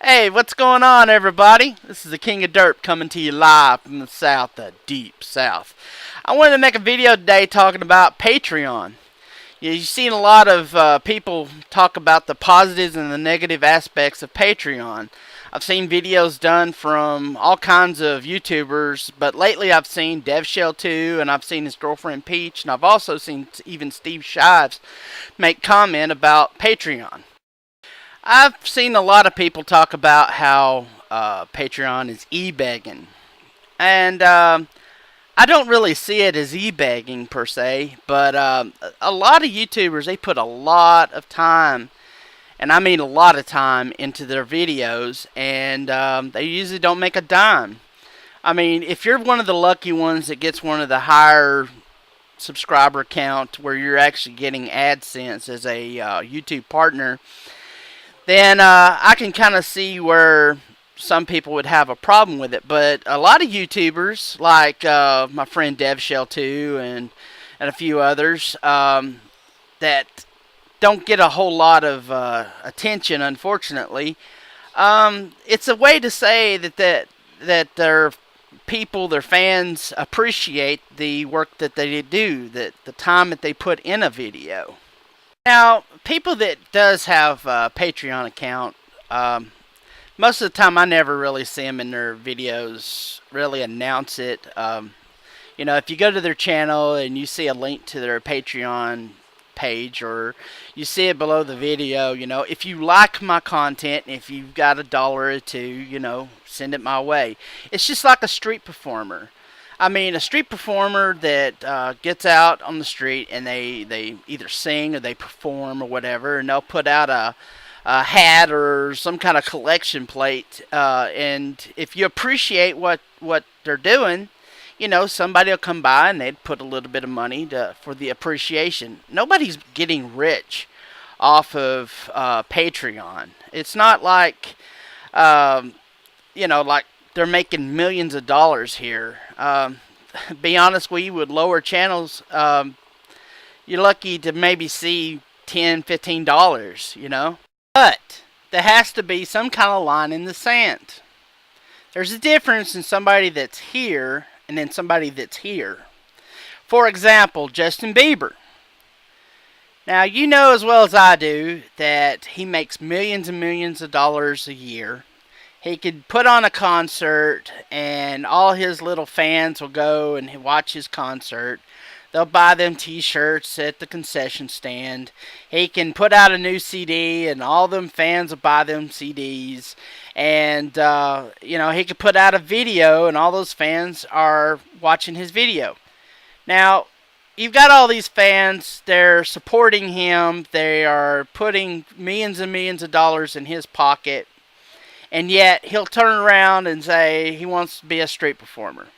Hey, what's going on, everybody? This is the King of Derp coming to you live from the South, the deep South. I wanted to make a video today talking about Patreon. You've seen a lot of people talk about the positives and the negative aspects of Patreon. I've seen videos done from all kinds of YouTubers, but lately I've seen DevShell2 and I've seen his girlfriend Peach, and I've also seen even Steve Shives make comment about Patreon. I've seen a lot of people talk about how Patreon is e-begging, and I don't really see it as e-begging per se, but a lot of YouTubers, they put a lot of time, and I mean a lot of time, into their videos, and they usually don't make a dime. I mean, if you're one of the lucky ones that gets one of the higher subscriber count where you're actually getting AdSense as a YouTube partner, then I can kind of see where some people would have a problem with it. But a lot of YouTubers, like my friend DevShell2 and a few others, that don't get a whole lot of attention, unfortunately, it's a way to say that their people, their fans, appreciate the work that they do, that the time that they put in a video. Now, people that does have a Patreon account, most of the time I never really see them in their videos really announce it. If you go to their channel and you see a link to their Patreon page, or you see it below the video, if you like my content, if you've got $1 or two, send it my way. It's just like a street performer. I mean, a street performer that gets out on the street and they either sing or they perform or whatever, and they'll put out a hat or some kind of collection plate. And if you appreciate what they're doing, somebody will come by and they'd put a little bit of money for the appreciation. Nobody's getting rich off of Patreon. It's not like, like they're making millions of dollars here. Be honest with you, with lower channels, you're lucky to maybe see $10, $15, But there has to be some kind of line in the sand. There's a difference in somebody that's here and then somebody that's here. For example, Justin Bieber. Now, you know as well as I do that he makes millions and millions of dollars a year. He could put on a concert and all his little fans will go and watch his concert. They'll buy them t-shirts at the concession stand. He can put out a new CD and all them fans will buy them CDs. And, he could put out a video and all those fans are watching his video. Now, you've got all these fans, they're supporting him, they are putting millions and millions of dollars in his pocket. And yet, he'll turn around and say he wants to be a street performer.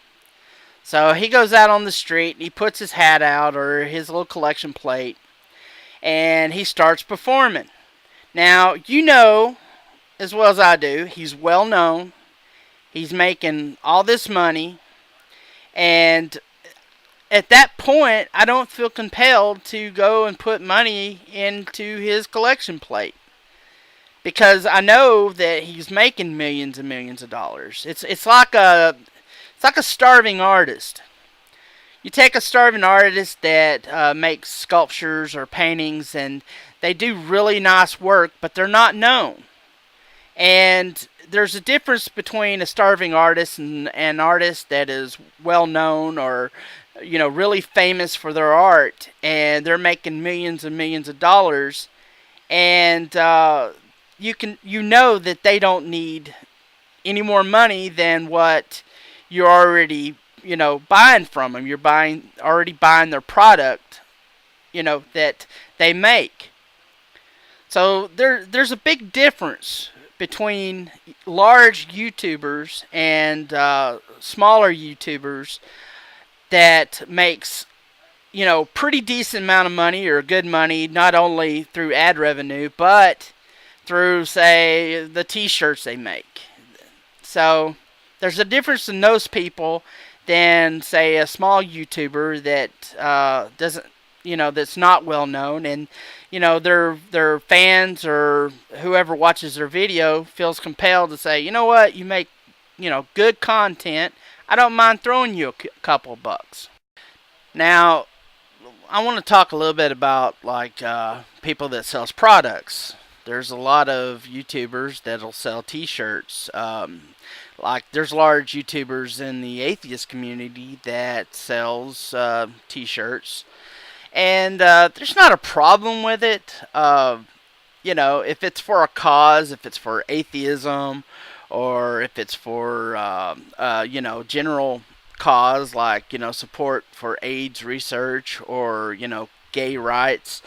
So he goes out on the street and he puts his hat out or his little collection plate and he starts performing. Now, you know as well as I do, he's well known. He's making all this money. And at that point, I don't feel compelled to go and put money into his collection plate, because I know that he's making millions and millions of dollars. It's like a starving artist. You take a starving artist that makes sculptures or paintings, and they do really nice work, but they're not known. And there's a difference between a starving artist and an artist that is well known or really famous for their art, and they're making millions and millions of dollars, and you know that they don't need any more money than what you're already buying from them. You're already buying their product, that they make. So there's a big difference between large YouTubers and smaller YouTubers that makes pretty decent amount of money or good money, not only through ad revenue but through, say, the t-shirts they make. So there's a difference in those people than, say, a small YouTuber that doesn't that's not well known, and their fans or whoever watches their video feels compelled to say, you know what, you make good content. I don't mind throwing you a couple bucks. Now, I want to talk a little bit about like people that sells products. There's a lot of YouTubers that'll sell T-shirts. Like there's large YouTubers in the atheist community that sells T-shirts, and there's not a problem with it. If it's for a cause, if it's for atheism, or if it's for general cause like support for AIDS research or gay rights.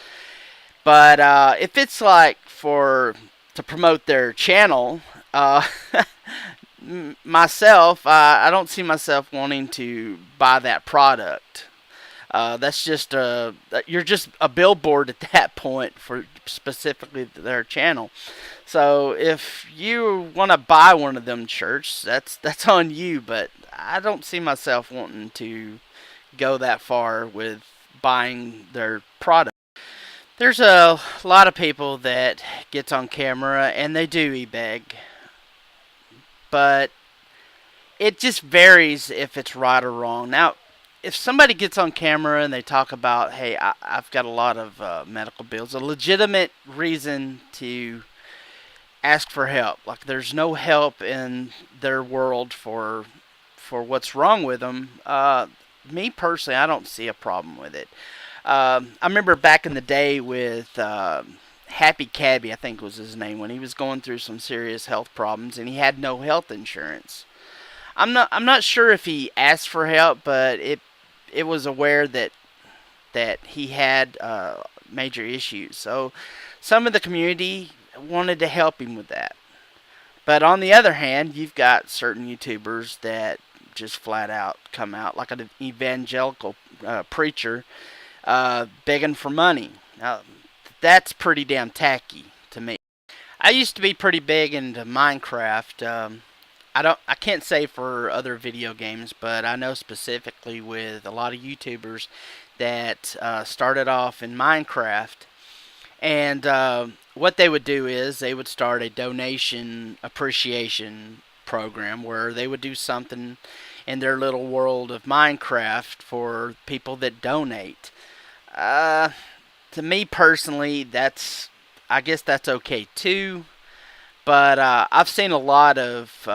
But if it's like for to promote their channel, myself, I don't see myself wanting to buy that product. That's just you're just a billboard at that point for specifically their channel. So if you want to buy one of them shirts, that's on you. But I don't see myself wanting to go that far with buying their product. There's a lot of people that gets on camera and they do e-beg, but it just varies if it's right or wrong. Now, if somebody gets on camera and they talk about, hey, I've got a lot of medical bills, a legitimate reason to ask for help, like there's no help in their world for what's wrong with them, me personally, I don't see a problem with it. I remember back in the day with Happy Cabby, I think was his name, when he was going through some serious health problems and he had no health insurance. I'm not sure if he asked for help, but it was aware that he had major issues. So some of the community wanted to help him with that. But on the other hand, you've got certain YouTubers that just flat out come out like an evangelical preacher begging for money. Now, that's pretty damn tacky to me. I used to be pretty big into Minecraft. I can't say for other video games, but I know specifically with a lot of YouTubers that started off in Minecraft, and what they would do is they would start a donation appreciation program where they would do something in their little world of Minecraft for people that donate. To me personally, I guess that's okay too. But I've seen a lot of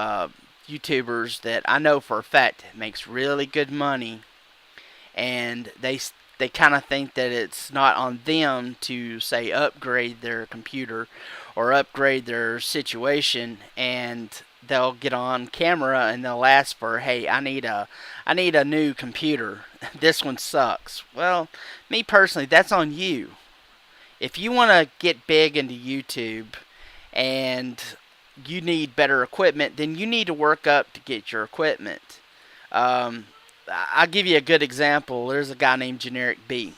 YouTubers that I know for a fact makes really good money, and they kind of think that it's not on them to say upgrade their computer or upgrade their situation, and they'll get on camera and they'll ask for, hey, I need a new computer. This one sucks. Well, me personally, that's on you. If you want to get big into YouTube and you need better equipment, then you need to work up to get your equipment. I'll give you a good example. There's a guy named Generic B.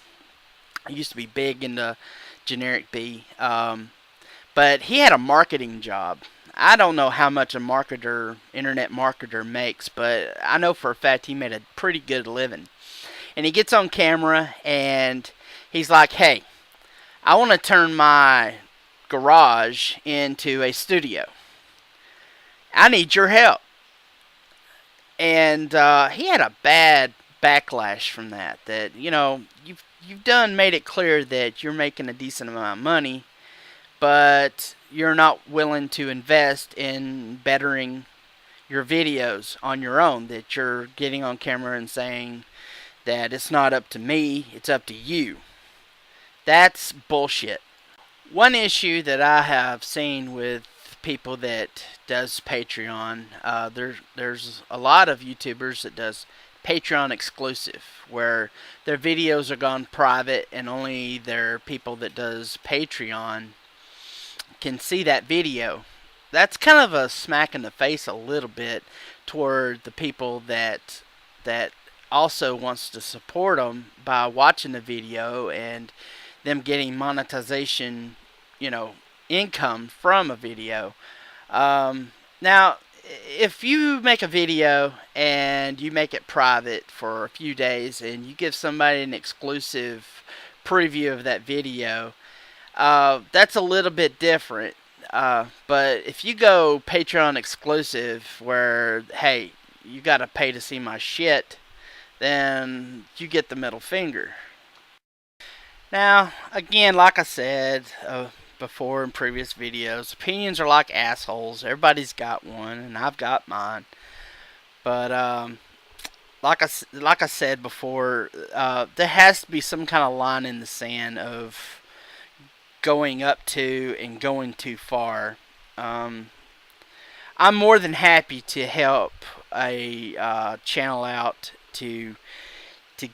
I used to be big into Generic B, but he had a marketing job. I don't know how much a internet marketer makes, but I know for a fact he made a pretty good living. And he gets on camera and he's like, hey, I want to turn my garage into a studio. I need your help. And he had a bad backlash from that. That you've done made it clear that you're making a decent amount of money, but you're not willing to invest in bettering your videos on your own. That you're getting on camera and saying that it's not up to me, it's up to you. That's bullshit. One issue that I have seen with people that does Patreon, there's a lot of YouTubers that does Patreon exclusive, where their videos are gone private and only their people that does Patreon can see that video. That's kind of a smack in the face a little bit toward the people that also wants to support them by watching the video and them getting monetization, income from a video. Now, if you make a video and you make it private for a few days and you give somebody an exclusive preview of that video. That's a little bit different. But if you go Patreon exclusive, where, hey, you gotta pay to see my shit, then you get the middle finger. Now, again, like I said before in previous videos, opinions are like assholes. Everybody's got one, and I've got mine. But like I said before, there has to be some kind of line in the sand of going up to and going too far. I'm more than happy to help a channel out to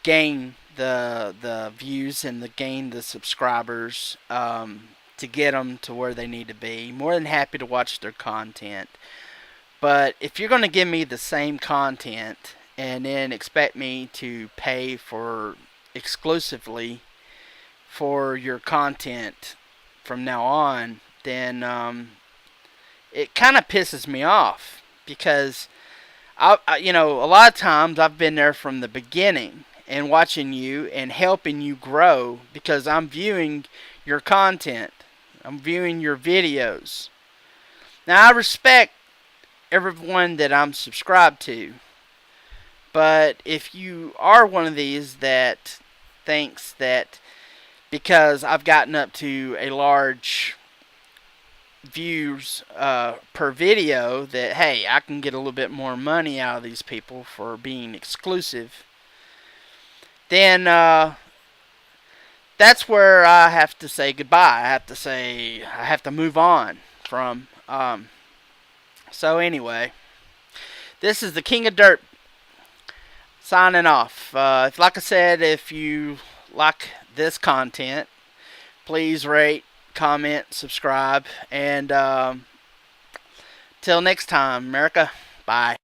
gain the views and gain the subscribers, to get them to where they need to be. More than happy to watch their content. But if you're going to give me the same content and then expect me to pay for exclusively for your content from now on, then it kind of pisses me off, because I, a lot of times I've been there from the beginning and watching you and helping you grow, because I'm viewing your content. I'm viewing your videos. Now, I respect everyone that I'm subscribed to, but if you are one of these that thinks that because I've gotten up to a large views per video, that, hey, I can get a little bit more money out of these people for being exclusive, then that's where I have to say goodbye. I have to move on from. So anyway, this is the King of Dirt signing off. Like I said, if you like this content, please rate, comment, subscribe, and till next time, America, bye.